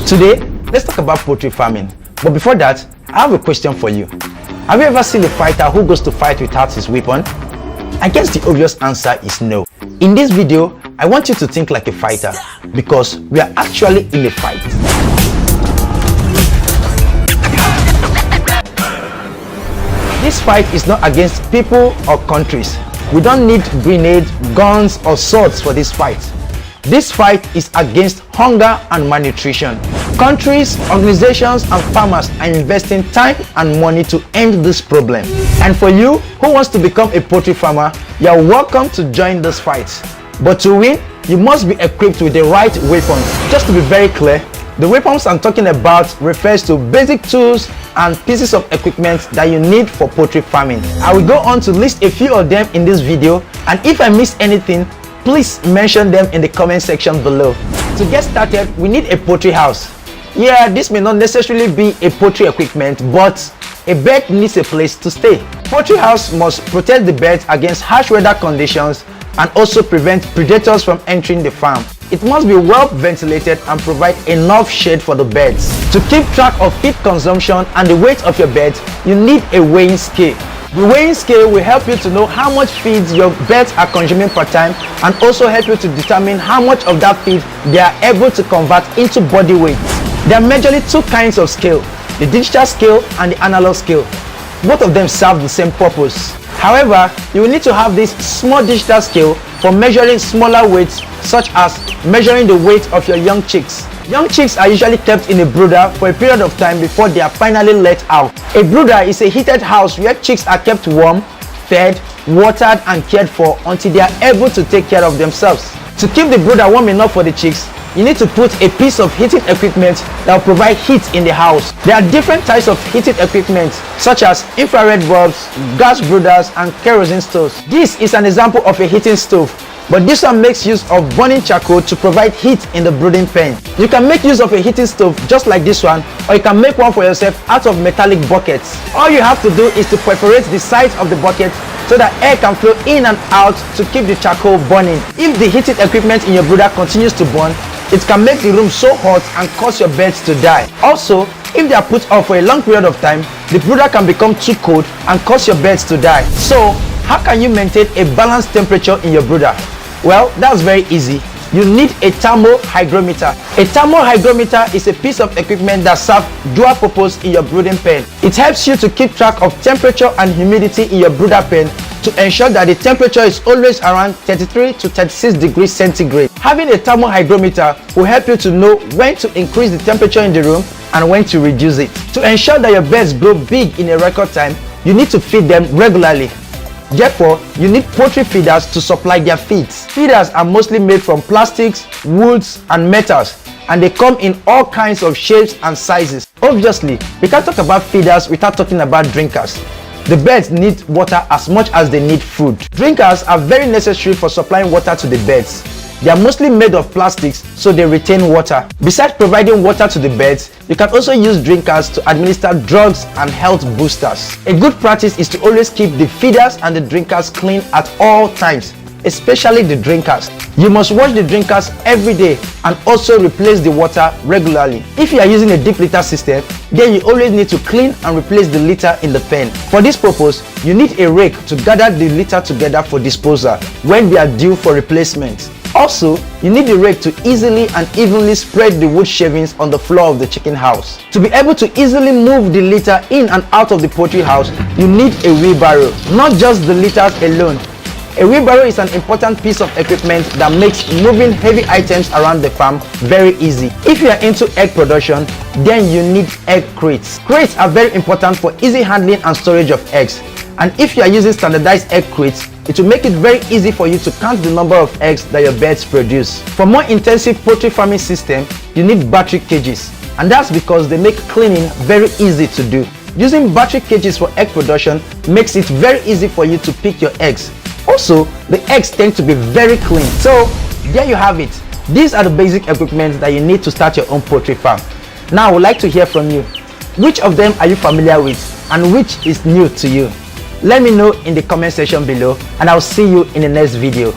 Today, let's talk about poultry farming. But before that, I have a question for you. Have you ever seen a fighter who goes to fight without his weapon? I guess the obvious answer is no. In this video, I want you to think like a fighter because we are actually in a fight. This fight is not against people or countries. We don't need grenades, guns or swords for this fight. This fight is against hunger and malnutrition. Countries, organizations and farmers are investing time and money to end this problem. And for you who wants to become a poultry farmer, you are welcome to join this fight. But to win, you must be equipped with the right weapons. Just to be very clear, the weapons I'm talking about refers to basic tools and pieces of equipment that you need for poultry farming. I will go on to list a few of them in this video, and if I miss anything, please mention them in the comment section below. To get started, we need a poultry house. Yeah, this may not necessarily be a poultry equipment, but a bird needs a place to stay. Poultry house must protect the birds against harsh weather conditions and also prevent predators from entering the farm. It must be well ventilated and provide enough shade for the birds. To keep track of feed consumption and the weight of your birds, you need a weighing scale. The weighing scale will help you to know how much feeds your birds are consuming per time and also help you to determine how much of that feed they are able to convert into body weight. There are majorly two kinds of scale, the digital scale and the analog scale. Both of them serve the same purpose. However, you will need to have this small digital scale for measuring smaller weights, such as measuring the weight of your young chicks. Young chicks are usually kept in a brooder for a period of time before they are finally let out. A brooder is a heated house where chicks are kept warm, fed, watered and cared for until they are able to take care of themselves. To keep the brooder warm enough for the chicks, you need to put a piece of heating equipment that will provide heat in the house. There are different types of heating equipment such as infrared bulbs, gas brooders and kerosene stoves. This is an example of a heating stove, but this one makes use of burning charcoal to provide heat in the brooding pen. You can make use of a heating stove just like this one, or you can make one for yourself out of metallic buckets. All you have to do is to perforate the sides of the bucket so that air can flow in and out to keep the charcoal burning. If the heating equipment in your brooder continues to burn, it can make the room so hot and cause your birds to die. Also, if they are put off for a long period of time, the brooder can become too cold and cause your birds to die. So, how can you maintain a balanced temperature in your brooder? Well, that's very easy. You need a thermal hygrometer. A thermal hygrometer is a piece of equipment that serves dual purpose in your brooding pen. It helps you to keep track of temperature and humidity in your brooder pen to ensure that the temperature is always around 33 to 36 degrees centigrade. Having a thermal hygrometer will help you to know when to increase the temperature in the room and when to reduce it. To ensure that your birds grow big in a record time, you need to feed them regularly. Therefore, you need poultry feeders to supply their feeds. Feeders are mostly made from plastics, woods and metals, and they come in all kinds of shapes and sizes. Obviously, we can't talk about feeders without talking about drinkers. The birds need water as much as they need food. Drinkers are very necessary for supplying water to the birds. They are mostly made of plastics, so they retain water. Besides providing water to the birds, you can also use drinkers to administer drugs and health boosters. A good practice is to always keep the feeders and the drinkers clean at all times, especially the drinkers. You must wash the drinkers every day and also replace the water regularly. If you are using a deep litter system, then you always need to clean and replace the litter in the pen. For this purpose, you need a rake to gather the litter together for disposal when they are due for replacement. Also, you need the rake to easily and evenly spread the wood shavings on the floor of the chicken house. To be able to easily move the litter in and out of the poultry house, you need a wheelbarrow, not just the litters alone. A wheelbarrow is an important piece of equipment that makes moving heavy items around the farm very easy. If you are into egg production, then you need egg crates. Crates are very important for easy handling and storage of eggs. And if you are using standardized egg crates, it will make it very easy for you to count the number of eggs that your birds produce. For more intensive poultry farming system, you need battery cages, and that's because they make cleaning very easy to do. Using battery cages for egg production makes it very easy for you to pick your eggs. Also, the eggs tend to be very clean. So, there you have it. These are the basic equipment that you need to start your own poultry farm. Now, I would like to hear from you. Which of them are you familiar with and which is new to you? Let me know in the comment section below, and I'll see you in the next video.